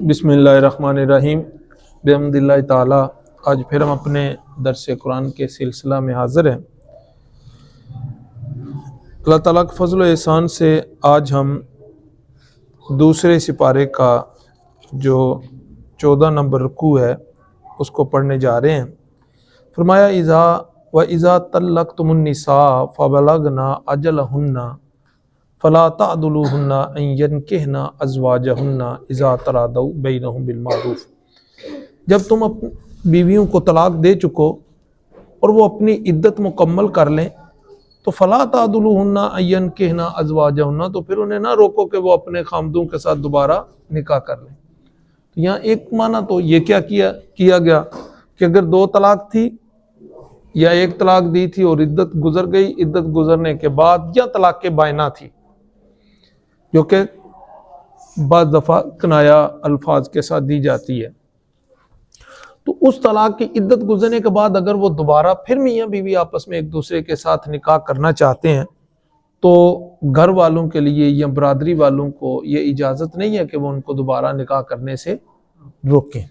بسم اللہ الرحمن الرحیم بحمد اللہ تعالی۔ آج پھر ہم اپنے درس قرآن کے سلسلہ میں حاضر ہیں۔ اللہ تعالیٰ کے فضل و احسان سے آج ہم دوسرے سپارے کا جو 14 نمبر رکوع ہے اس کو پڑھنے جا رہے ہیں۔ فرمایا اذا طلقتم النساء فبلغن اجلہن فلا تعضلوهن ان ينكحن ازواجهن اذا تراضوا بينهم بالمعروف۔ جب تم اپنی بیویوں کو طلاق دے چکو اور وہ اپنی عدت مکمل کر لیں تو فلا تعضلوهن ان ينكحن ازواجهن، تو پھر انہیں نہ روکو کہ وہ اپنے خامدوں کے ساتھ دوبارہ نکاح کر لیں۔ تو یہاں ایک معنی تو یہ کیا کیا گیا کہ اگر 2 طلاق تھی یا 1 طلاق دی تھی اور عدت گزر گئی، عدت گزرنے کے بعد یا طلاق بائنہ تھی جو کہ بعض دفعہ کنایا الفاظ کے ساتھ دی جاتی ہے، تو اس طلاق کی عدت گزرنے کے بعد اگر وہ دوبارہ پھر میاں بیوی آپس میں ایک دوسرے کے ساتھ نکاح کرنا چاہتے ہیں تو گھر والوں کے لیے یا برادری والوں کو یہ اجازت نہیں ہے کہ وہ ان کو دوبارہ نکاح کرنے سے روکیں۔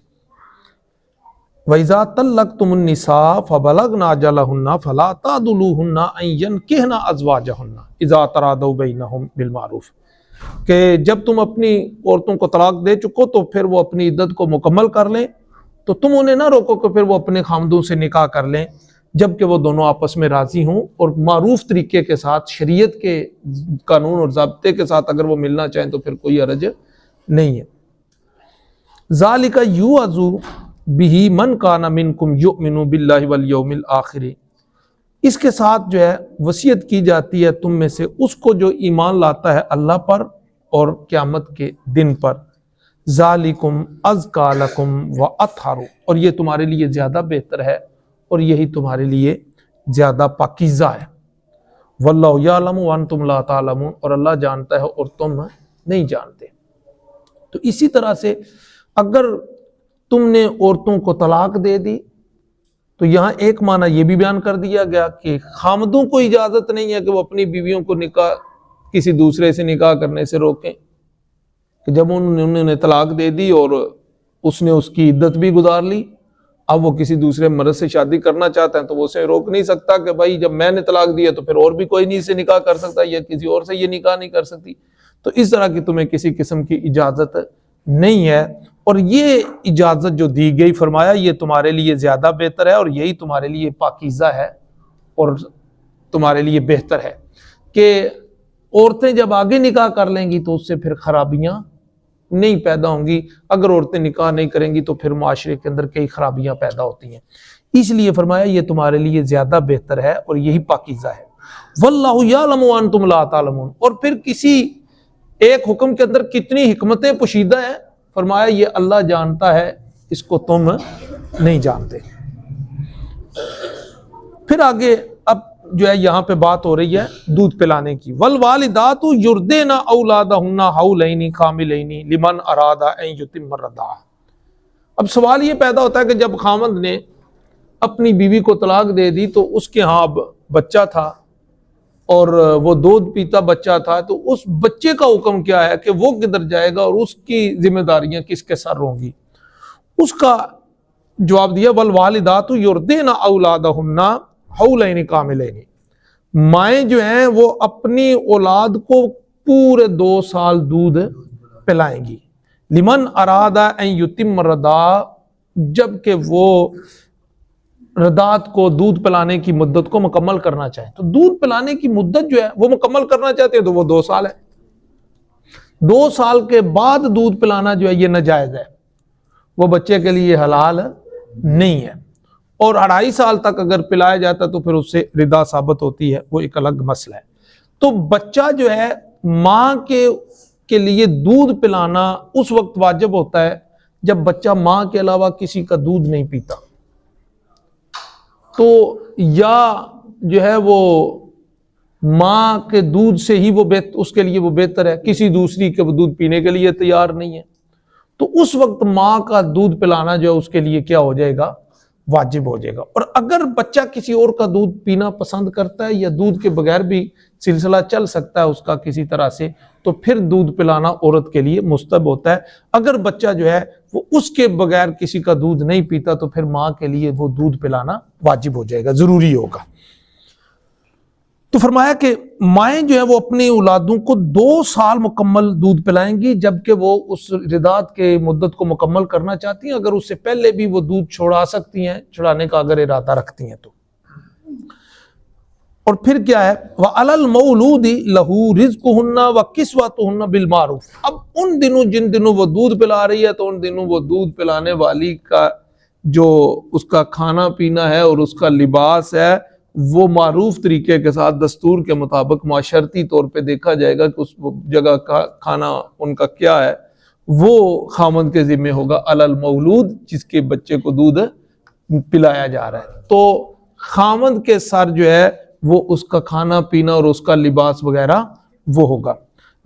وَإِذَا طَلَّقْتُمُ النِّسَاءَ فَبَلَغْنَ أَجَلَهُنَّ فَلَا تَعْضُلُوهُنَّ أَن يَنكِحْنَ أَزْوَاجَهُنَّ إِذَا تَرَاضَوْا بَيْنَهُم بِالْمَعْرُوفِ، کہ جب تم اپنی عورتوں کو طلاق دے چکو تو پھر وہ اپنی عدت کو مکمل کر لیں، تو تم انہیں نہ روکو کہ پھر وہ اپنے خامدوں سے نکاح کر لیں جبکہ وہ دونوں آپس میں راضی ہوں اور معروف طریقے کے ساتھ، شریعت کے قانون اور ضابطے کے ساتھ اگر وہ ملنا چاہیں تو پھر کوئی حرج نہیں ہے۔ ذَلِكَ يُوعَظُ بِهِ مَنْ كَانَ مِنْكُمْ يُؤْمِنُ بِاللَّهِ وَالْيَوْمِ الْآخِرِ، اس کے ساتھ جو ہے وصیت کی جاتی ہے تم میں سے اس کو جو ایمان لاتا ہے اللہ پر اور قیامت کے دن پر۔ ذالکم ازکا لکم واطہر، اور یہ تمہارے لیے زیادہ بہتر ہے اور یہی تمہارے لیے زیادہ پاکیزہ ہے۔ واللہ یعلم وانتم لا تعلمون، اور اللہ جانتا ہے اور تم نہیں جانتے۔ تو اسی طرح سے اگر تم نے عورتوں کو طلاق دے دی تو یہاں ایک معنی یہ بھی بیان کر دیا گیا کہ خامدوں کو اجازت نہیں ہے کہ وہ اپنی بیویوں کو نکاح کسی دوسرے سے نکاح کرنے سے روکیں، کہ جب انہوں نے طلاق دے دی اور اس نے اس کی عدت بھی گزار لی، اب وہ کسی دوسرے مرد سے شادی کرنا چاہتا ہے تو وہ اسے روک نہیں سکتا کہ بھائی جب میں نے طلاق دی ہے تو پھر اور بھی کوئی نہیں اسے نکاح کر سکتا یا کسی اور سے یہ نکاح نہیں کر سکتی۔ تو اس طرح کی تمہیں کسی قسم کی اجازت نہیں ہے، اور یہ اجازت جو دی گئی فرمایا یہ تمہارے لیے زیادہ بہتر ہے اور یہی تمہارے لیے پاکیزہ ہے اور تمہارے لیے بہتر ہے کہ عورتیں جب آگے نکاح کر لیں گی تو اس سے پھر خرابیاں نہیں پیدا ہوں گی۔ اگر عورتیں نکاح نہیں کریں گی تو پھر معاشرے کے اندر کئی خرابیاں پیدا ہوتی ہیں، اس لیے فرمایا یہ تمہارے لیے زیادہ بہتر ہے اور یہی پاکیزہ ہے۔ واللہ یعلم وانتم لا تعلمون، اور پھر کسی ایک حکم کے اندر کتنی حکمتیں پوشیدہ ہیں، فرمایا یہ اللہ جانتا ہے، اس کو تم نہیں جانتے۔ پھر آگے اب جو ہے یہاں پہ بات ہو رہی ہے دودھ پلانے کی۔ والوالدات یرضعن اولادہن حولین کاملین لمن اراد ان یتم الرضاعہ۔ اب سوال یہ پیدا ہوتا ہے کہ جب خامند نے اپنی بیوی کو طلاق دے دی تو اس کے ہاں اب بچہ تھا اور وہ دودھ پیتا بچہ تھا، تو اس بچے کا حکم کیا ہے کہ وہ کدھر جائے گا اور اس کی ذمہ داریاں کس کے سر ہوں گی؟ اس کا جواب دیا والوالدات یرضعن اولادہن حولین کاملین، مائیں جو ہیں وہ اپنی اولاد کو پورے 2 سال دودھ پلائیں گی۔ لمن اراد ان یتم الرضاعہ، جب کہ وہ رضاعت کو دودھ پلانے کی مدت کو مکمل کرنا چاہیں، تو دودھ پلانے کی مدت جو ہے وہ مکمل کرنا چاہتے ہیں تو وہ 2 سال ہے۔ 2 سال کے بعد دودھ پلانا جو ہے یہ ناجائز ہے، وہ بچے کے لیے حلال نہیں ہے، اور 2.5 سال تک اگر پلایا جاتا تو پھر اس سے رضا ثابت ہوتی ہے، وہ ایک الگ مسئلہ ہے۔ تو بچہ جو ہے ماں کے لیے دودھ پلانا اس وقت واجب ہوتا ہے جب بچہ ماں کے علاوہ کسی کا دودھ نہیں پیتا، تو یا جو ہے وہ ماں کے دودھ سے ہی وہ اس کے لیے وہ بہتر ہے، کسی دوسری کے وہ دودھ پینے کے لیے تیار نہیں ہے، تو اس وقت ماں کا دودھ پلانا جو ہے اس کے لیے کیا ہو جائے گا؟ واجب ہو جائے گا۔ اور اگر بچہ کسی اور کا دودھ پینا پسند کرتا ہے یا دودھ کے بغیر بھی سلسلہ چل سکتا ہے اس کا کسی طرح سے، تو پھر دودھ پلانا عورت کے لیے مستحب ہوتا ہے۔ اگر بچہ جو ہے وہ اس کے بغیر کسی کا دودھ نہیں پیتا تو پھر ماں کے لیے وہ دودھ پلانا واجب ہو جائے گا، ضروری ہوگا۔ تو فرمایا کہ مائیں جو ہے وہ اپنی اولادوں کو 2 سال مکمل دودھ پلائیں گی، جبکہ وہ اس رضاعت کے مدت کو مکمل کرنا چاہتی ہیں۔ اگر اس سے پہلے بھی وہ دودھ چھوڑا سکتی ہیں، چھڑانے کا اگر ارادہ رکھتی ہیں تو۔ اور پھر کیا ہے، وَعَلَى الْمَوْلُودِ لَهُ رِزْقُهُنَّ وَكِسْوَتُهُنَّ بِالْمَعْرُوفِ۔ اب ان دنوں جن دنوں وہ دودھ پلا رہی ہے تو ان دنوں وہ دودھ پلانے والی کا جو اس کا کھانا پینا ہے اور اس کا لباس ہے وہ معروف طریقے کے ساتھ دستور کے مطابق معاشرتی طور پہ دیکھا جائے گا کہ اس جگہ کا کھانا ان کا کیا ہے، وہ خامند کے ذمہ ہوگا، علی المولود، جس کے بچے کو دودھ پلایا جا رہا ہے۔ تو خامند کے سر جو ہے وہ اس کا کھانا پینا اور اس کا لباس وغیرہ وہ ہوگا۔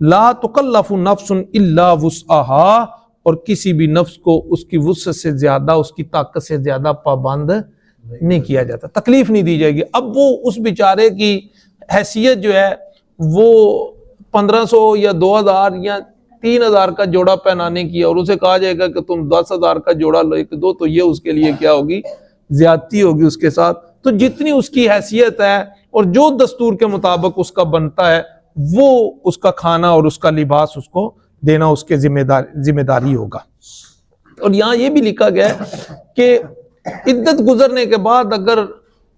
لا تکلف نفس الا وسعها، اور کسی بھی نفس کو اس کی وسعت سے زیادہ، اس کی طاقت سے زیادہ پابند نہیں کیا جاتا، تکلیف نہیں دی جائے گی۔ اب وہ اس بیچارے کی حیثیت جو ہے وہ 1500 یا 2000 یا 3000 کا جوڑا پہنانے کی، اور اسے کہا جائے گا کہ تم 10,000 کا جوڑا لے کے دو، تو یہ اس کے لیے کیا ہوگی، زیادتی ہوگی اس کے ساتھ۔ تو جتنی اس کی حیثیت ہے اور جو دستور کے مطابق اس کا بنتا ہے وہ اس کا کھانا اور اس کا لباس اس کو دینا اس کے ذمہ داری ہوگا۔ اور یہاں یہ بھی لکھا گیا ہے کہ عدت گزرنے کے بعد اگر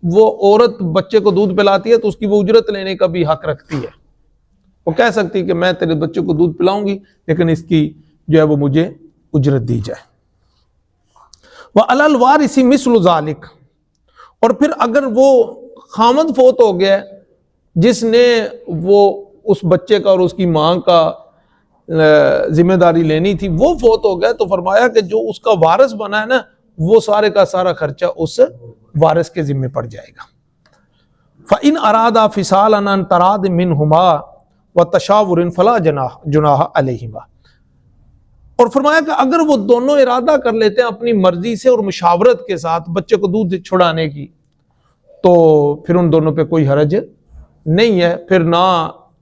وہ عورت بچے کو دودھ پلاتی ہے تو اس کی وہ اجرت لینے کا بھی حق رکھتی ہے۔ وہ کہہ سکتی ہے کہ میں تیرے بچے کو دودھ پلاؤں گی لیکن اس کی جو ہے وہ مجھے اجرت دی جائے۔ وَعَلَى الْوَارِثِ مِثْلُ ذَلِكَ، اور پھر اگر وہ خامند فوت ہو گیا جس نے وہ اس بچے کا اور اس کی ماں کا ذمہ داری لینی تھی، وہ فوت ہو گیا، تو فرمایا کہ جو اس کا وارث بنا ہے نا وہ سارے کا سارا خرچہ اس وارث کے ذمہ پڑ جائے گا۔ فَإِنْ أَرَادَا فِصَالًا عَنْ تَرَادٍ مِّنْهُمَا وَتَشَاوُرٍ فَلَا جُنَاحَ عَلَيْهِمَا، اور فرمایا کہ اگر وہ دونوں ارادہ کر لیتے ہیں اپنی مرضی سے اور مشاورت کے ساتھ بچے کو دودھ چھڑانے کی، تو پھر ان دونوں پہ کوئی حرج نہیں ہے، پھر نہ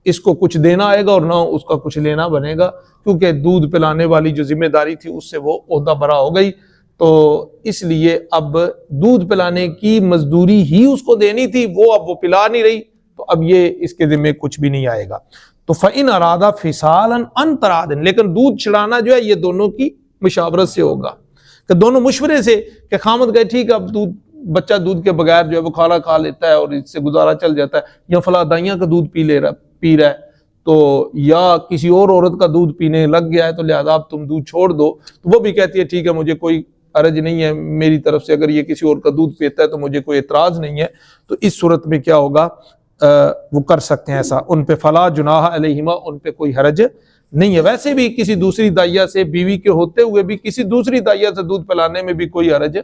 اس کو کچھ دینا آئے گا اور نہ اس کا کچھ لینا بنے گا، کیونکہ دودھ پلانے والی جو ذمہ داری تھی اس سے وہ عہدہ برا ہو گئی۔ تو اس لیے اب دودھ پلانے کی مزدوری ہی اس کو دینی تھی، وہ اب وہ پلا نہیں رہی، تو اب یہ اس کے ذمہ کچھ بھی نہیں آئے گا۔ تو فَإِنْ أَرَادَا فِصَالًا عَنْ تَرَادٍ، لیکن دودھ چھڑانا جو ہے یہ دونوں کی مشاورت سے ہوگا، کہ دونوں مشورے سے، کہ خامد کہے ٹھیک ہے اب بچہ دودھ کے بغیر جو ہے وہ کھانا کھا لیتا ہے اور اس سے گزارا چل جاتا ہے، یا فلاں دائیاں کا دودھ پی رہا ہے، تو یا کسی اور عورت کا دودھ پینے لگ گیا ہے تو لہذا اب تم دودھ چھوڑ دو، تو وہ بھی کہتی ہے ٹھیک ہے مجھے کوئی حرج نہیں ہے میری طرف سے، اگر یہ کسی اور کا دودھ پیتا ہے تو مجھے کوئی اعتراض نہیں ہے، تو اس صورت میں کیا ہوگا، وہ کر سکتے ہیں ایسا، ان پہ فلا جناح علیہما، ان پہ کوئی حرج نہیں ہے۔ ویسے بھی کسی دوسری دائیا سے، بیوی کے ہوتے ہوئے بھی کسی دوسری دائیا سے دودھ پلانے میں بھی کوئی حرج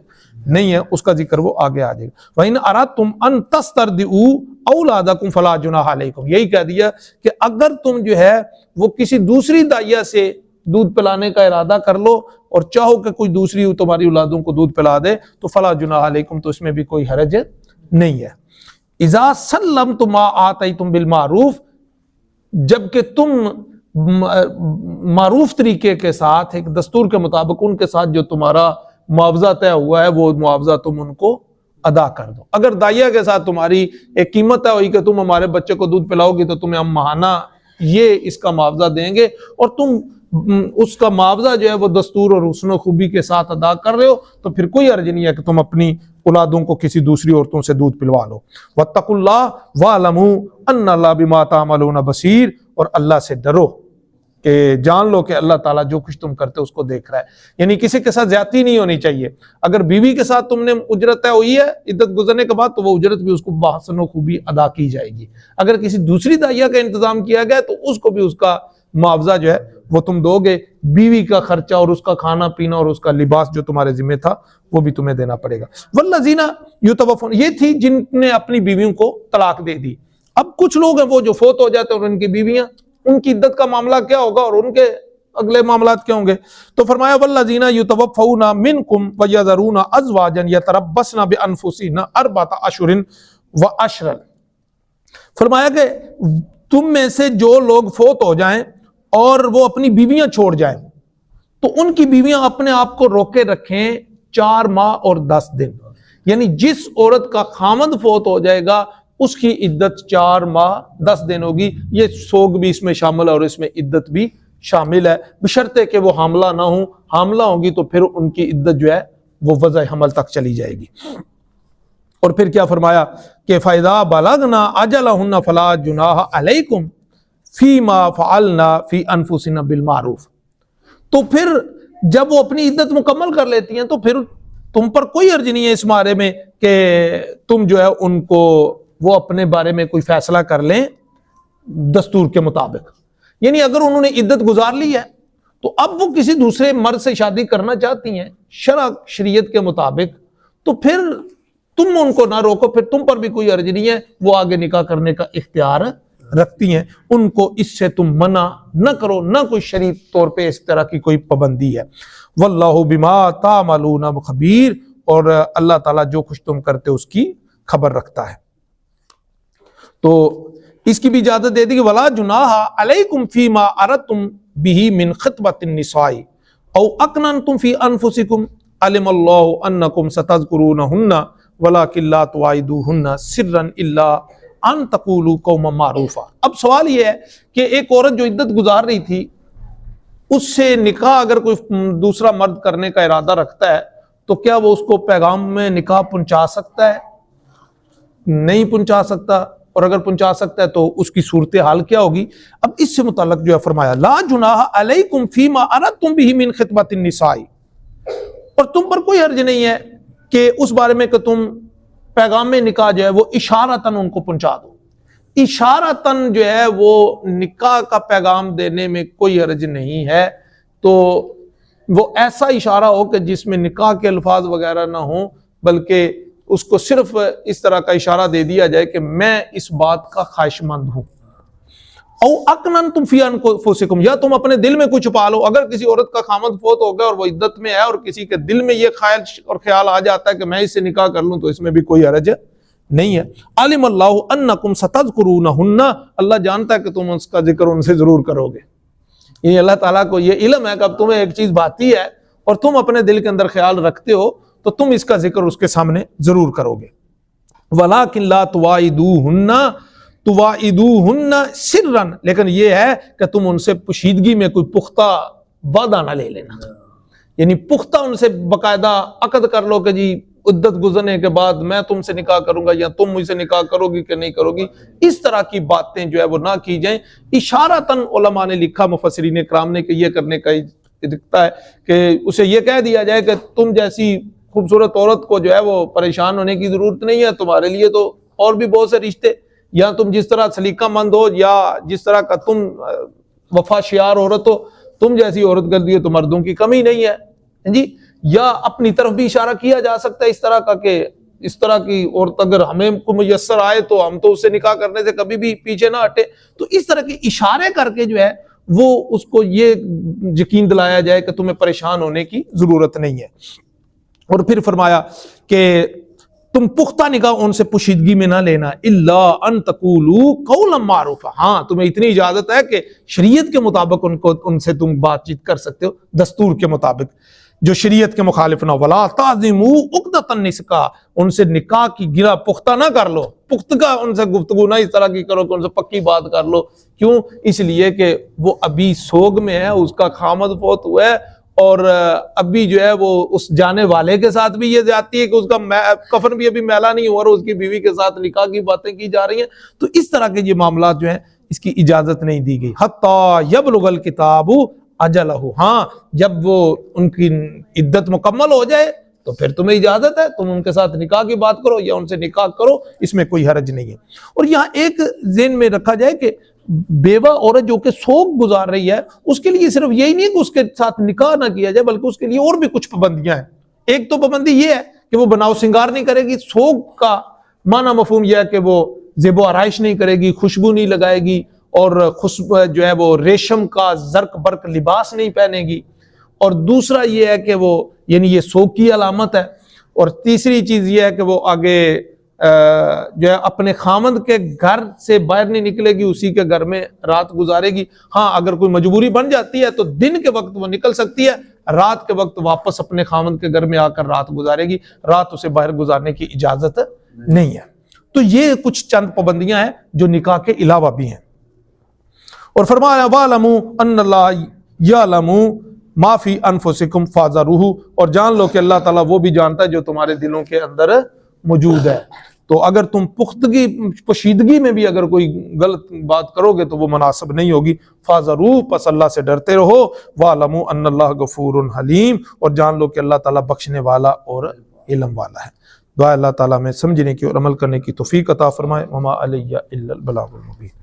نہیں ہے، اس کا ذکر وہ آگے آ جائے گا۔ وَإِنْ أَرَدْتُمْ أَن تَسْتَرْضِعُوا أَوْلَادَكُمْ فَلَا جُنَاحَ عَلَيْكُمْ، یہی کہہ دیا کہ اگر تم جو ہے وہ کسی دوسری دائیا سے دودھ پلانے کا ارادہ کر لو اور چاہو کہ کوئی دوسری تمہاری اولادوں کو دودھ پلا دے تو فلا جناح علیکم، تو اس میں بھی کوئی حرج نہیں ہے۔ اذا سلمتم ما آتیتم بالمعروف، جبکہ تم معروف طریقے کے ساتھ ایک دستور کے مطابق ان کے ساتھ جو تمہارا معاوضہ طے ہوا ہے وہ معاوضہ تم ان کو ادا کر دو۔ اگر دائیا کے ساتھ تمہاری ایک قیمت ہے ہوئی کہ تم ہمارے بچے کو دودھ پلاؤ گی تو تمہیں ہم ماہانہ یہ اس کا معاوضہ دیں گے، اور تم اس کا معاوضہ جو ہے وہ دستور اور حسن و خوبی کے ساتھ ادا کر رہے ہو، تو پھر کوئی حرج نہیں ہے کہ تم اپنی اولادوں کو کسی دوسری عورتوں سے دودھ پلوا لو۔ واتقوا اللہ واعلموا ان اللہ بما تعملون بصیر، اور اللہ سے ڈرو کہ جان لو کہ اللہ تعالیٰ جو کچھ تم کرتے اس کو دیکھ رہا ہے۔ یعنی کسی کے ساتھ زیادتی نہیں ہونی چاہیے۔ اگر بیوی کے ساتھ تم نے اجرت طے ہوئی ہے عدت گزرنے کے بعد تو وہ اجرت بھی اس کو بحسن و خوبی ادا کی جائے گی۔ اگر کسی دوسری دائیا کا انتظام کیا گیا تو اس کو بھی اس کا معاوضہ جو ہے وہ تم دو گے، بیوی کا خرچہ اور اس کا کھانا پینا اور اس کا لباس جو تمہارے ذمہ تھا وہ بھی تمہیں دینا پڑے گا۔ والذین یتوفون، یہ تھی جن نے اپنی بیویوں کو طلاق دے دی۔ اب کچھ لوگ ہیں وہ جو فوت ہو جاتے ہیں اور ان کی بیویاں، ان کی عدت کا معاملہ کیا ہوگا اور ان کے اگلے معاملات کیا ہوں گے؟ تو فرمایا والذین یتوفون منکم ویذرون ازواجا یتربصن بانفسہن اربعۃ اشہر وعشرا، فرمایا کہ تم میں سے جو لوگ فوت ہو جائیں اور وہ اپنی بیویاں چھوڑ جائیں تو ان کی بیویاں اپنے آپ کو روکے رکھیں 4 ماہ اور 10 دن، یعنی جس عورت کا خامند فوت ہو جائے گا اس کی عدت 4 ماہ 10 دن ہوگی۔ یہ سوگ بھی اس میں شامل ہے اور اس میں عدت بھی شامل ہے، بشرطے کہ وہ حاملہ نہ ہوں، حاملہ ہوں گی تو پھر ان کی عدت جو ہے وہ وضع حمل تک چلی جائے گی۔ اور پھر کیا فرمایا کہ فَإِذَا بَلَغْنَا أَجَلَهُنَّ فَلَا جُنَاحَ عَلَيْكُمْ فِي مَا فَعَلْنَا فِي أَنفُسِنَا بِالْمَعْرُوفِ، تو پھر جب وہ اپنی عدت مکمل کر لیتی ہیں تو پھر تم پر کوئی حرج نہیں ہے اس بارے میں کہ تم جو ہے ان کو وہ اپنے بارے میں کوئی فیصلہ کر لیں دستور کے مطابق، یعنی اگر انہوں نے عدت گزار لی ہے تو اب وہ کسی دوسرے مرد سے شادی کرنا چاہتی ہیں شریعت کے مطابق تو پھر تم ان کو نہ روکو، پھر تم پر بھی کوئی حرج نہیں ہے، وہ آگے نکاح کرنے کا اختیار رکھتی ہیں، ان کو اس سے تم منع نہ کرو، نہ کوئی شرعی طور پہ اس طرح کی کوئی پابندی ہے۔ واللہ بما تعملون خبیر، اور اللہ تعالیٰ جو کچھ تم کرتے اس کی خبر رکھتا ہے۔ تو اس کی بھی اجازت دے دی کہ ولا جناح علیکم فیما اردتم به من خطبۃ النساء او اکننتم فی انفسکم علم اللہ انکم ستذکرونہن ولکن لا تواعدوہن سرا الا ان تقولوا قولا معروفا۔ اب سوال یہ ہے کہ ایک عورت جو عدت گزار رہی تھی اس سے نکاح اگر کوئی دوسرا مرد کرنے کا ارادہ رکھتا ہے تو کیا وہ اس کو پیغام میں نکاح پہنچا سکتا ہے؟ نہیں پہنچا سکتا، اور اگر پہنچا سکتا ہے تو اس کی صورتحال کیا ہوگی؟ اب اس سے متعلق جو ہے فرمایا لا جناح علیکم فیما اردتم به من خطبۃ النساء، اور تم پر کوئی حرج نہیں ہے کہ اس بارے میں کہ تم پیغام نکاح جو ہے وہ اشارتاً ان کو پہنچا دو۔ اشارتاً جو ہے وہ نکاح کا پیغام دینے میں کوئی حرج نہیں ہے، تو وہ ایسا اشارہ ہو کہ جس میں نکاح کے الفاظ وغیرہ نہ ہوں، بلکہ اس کو صرف اس طرح کا اشارہ دے دیا جائے کہ میں اس بات کا خواہش مند ہوں۔ او اکننتم فی انفسکم، یا تم اپنے دل میں کچھ چھپا لو۔ اگر کسی عورت کا خامد فوت ہو گیا اور وہ عدت میں ہے اور کسی کے دل میں یہ خواہش اور خیال آ جاتا ہے کہ میں اس سے نکاح کر لوں تو اس میں بھی کوئی حرج نہیں ہے۔ علم اللہ انکم ستذکرونہن، اللہ جانتا ہے کہ تم اس کا ذکر ان سے ضرور کرو گے، یعنی اللہ تعالیٰ کو یہ علم ہے کہ اب تمہیں ایک چیز بھاتی ہے اور تم اپنے دل کے اندر خیال رکھتے ہو تو تم اس کا ذکر اس کے سامنے ضرور کرو گے۔ وَلَٰكِن لَا تُوَاعِدُوهُنَّ سِرًّا، لیکن یہ ہے کہ تم ان سے پوشیدگی میں کوئی پختہ وعدہ نہ لے لینا، یعنی پختہ ان سے باقاعدہ عقد کر لو کہ جی عدت گزرنے کے بعد میں تم سے نکاح کروں گا یا تم مجھ سے نکاح کرو گی کہ نہیں کرو گی، اس طرح کی باتیں جو ہے وہ نہ کی جائیں۔ اشارتاً علماء نے لکھا، مفسرین کرام نے، کہ یہ کرنے کا دکھتا ہے کہ اسے یہ کہہ دیا جائے کہ تم جیسی خوبصورت عورت کو جو ہے وہ پریشان ہونے کی ضرورت نہیں ہے، تمہارے لیے تو اور بھی بہت سے رشتے، یا تم جس طرح سلیقہ مند ہو یا جس طرح کا تم وفا شیار عورت ہو، تم جیسی عورت کر دیے تو مردوں کی کمی نہیں ہے جی۔ یا اپنی طرف بھی اشارہ کیا جا سکتا ہے اس طرح کا کہ اس طرح کی عورت اگر ہمیں کو میسر آئے تو ہم تو اس سے نکاح کرنے سے کبھی بھی پیچھے نہ ہٹے، تو اس طرح کے اشارے کر کے جو ہے وہ اس کو یہ یقین دلایا جائے کہ تمہیں پریشان ہونے کی ضرورت نہیں ہے۔ اور پھر فرمایا کہ تم پختہ نکاح ان سے پوشیدگی میں نہ لینا، الا ان تقولوا قولا معروفا، ہاں تمہیں اتنی اجازت ہے کہ شریعت کے مطابق ان سے تم بات چیت کر سکتے ہو، دستور کے مطابق جو شریعت کے مخالف نہ ہو۔ ولا تعزموا عقدۃ النکاح، ان سے نکاح کی گرہ پختہ نہ کر لو، پختگا ان سے گفتگو نہ اس طرح کی کرو کہ ان سے پکی بات کر لو۔ کیوں؟ اس لیے کہ وہ ابھی سوگ میں ہے، اس کا خامد فوت ہوا ہے، اور ابھی جو ہے وہ اس جانے والے کے ساتھ بھی یہ زیادتی ہے کہ اس کا کفن بھی ابھی میلا نہیں ہوا اور اس کی بیوی کے ساتھ نکاح کی باتیں کی جا رہی ہیں، تو اس طرح کے یہ معاملات جو ہیں اس کی اجازت نہیں دی گئی۔ حتی یبلغ الکتاب اجلہ، ہاں جب وہ ان کی عدت مکمل ہو جائے تو پھر تمہیں اجازت ہے تم ان کے ساتھ نکاح کی بات کرو یا ان سے نکاح کرو، اس میں کوئی حرج نہیں ہے۔ اور یہاں ایک ذہن میں رکھا جائے کہ بیوہ عورت جو کہ سوگ گزار رہی ہے اس کے لیے صرف یہی نہیں کہ اس کے ساتھ نکاح نہ کیا جائے، بلکہ اس کے لیے اور بھی کچھ پابندیاں ہیں۔ ایک تو پابندی یہ ہے کہ وہ بناؤ سنگار نہیں کرے گی، سوگ کا معنی مفہوم یہ ہے کہ وہ زیب و آرائش نہیں کرے گی، خوشبو نہیں لگائے گی، اور جو ہے وہ ریشم کا زرق برق لباس نہیں پہنے گی، اور دوسرا یہ ہے کہ وہ یعنی یہ سوگ کی علامت ہے، اور تیسری چیز یہ ہے کہ وہ آگے جو ہے اپنے خامند کے گھر سے باہر نہیں نکلے گی، اسی کے گھر میں رات گزارے گی۔ ہاں اگر کوئی مجبوری بن جاتی ہے تو دن کے وقت وہ نکل سکتی ہے، رات کے وقت واپس اپنے خامند کے گھر میں آ کر رات گزارے گی، رات اسے باہر گزارنے کی اجازت نہیں ہے۔ تو یہ کچھ چند پابندیاں ہیں جو نکاح کے علاوہ بھی ہیں۔ اور فرمایا وَاعْلَمُوا أَنَّ اللَّهَ يَعْلَمُ مَا فِي أَنفُسِكُمْ فَاحْذَرُوهُ، اور جان لو کہ اللہ تعالیٰ وہ بھی جانتا ہے جو تمہارے دلوں کے اندر موجود ہے۔ تو اگر تم پوشیدگی میں بھی اگر کوئی غلط بات کرو گے تو وہ مناسب نہیں ہوگی۔ فَاحْذَرُوهُ، پس اللہ سے ڈرتے رہو۔ وَاعْلَمُوا أَنَّ اللَّهَ غَفُورٌ حَلِيمٌ، اور جان لو کہ اللہ تعالیٰ بخشنے والا اور علم والا ہے۔ دعا اللہ تعالیٰ میں سمجھنے کی اور عمل کرنے کی توفیق عطا فرمائے۔ وَمَا عَلَيَّ إِلَّا الْبَلَاغُ الْمُبِينُ۔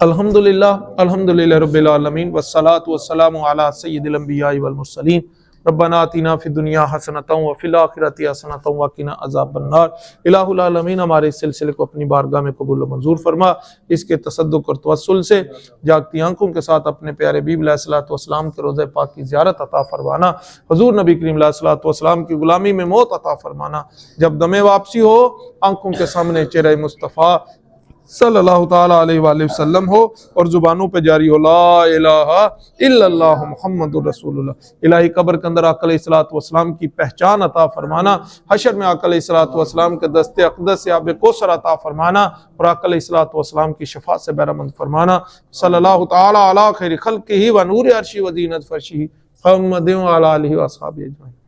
الحمدللہ رب العالمین والصلاة والسلام علی سید الانبیاء والمرسلین۔ ربنا آتنا فی الدنیا حسنۃ وفی الآخرۃ حسنۃ وقنا عذاب النار۔ الہ العالمین ہمارے اس سلسلے کو اپنی بارگاہ میں قبول و منظور فرما، اس کے تصدق اور توسل سے جاگتی آنکھوں کے ساتھ اپنے پیارے حبیب علیہ الصلوۃ والسلام کے روضہ پاک کی زیارت عطا فرمانا، حضور نبی کریم علیہ الصلوۃ والسلام کی غلامی میں موت عطا فرمانا، جب دم واپسی ہو آنکھوں کے سامنے چہرہ مصطفیٰ صلی اللہ تعالیٰ علیہ وآلہ وسلم ہو اور زبانوں پہ جاری ہو لا الہ الا اللہ محمد الرسول اللہ۔ الہی قبر کے اندر آقا علیہ الصلوۃ والسلام کی پہچان عطا فرمانا، حشر میں آقا علیہ الصلوۃ والسلام کے دست اقدس سے آب کوثر عطا فرمانا، اور آقا علیہ الصلوۃ والسلام کی شفاعت سے بہرمند فرمانا۔ صلی اللہ تعالیٰ علی خیر خلقہ و نور عرشہ و زینت فرشہ محمد و علی آلہ و اصحابہ اجمعین۔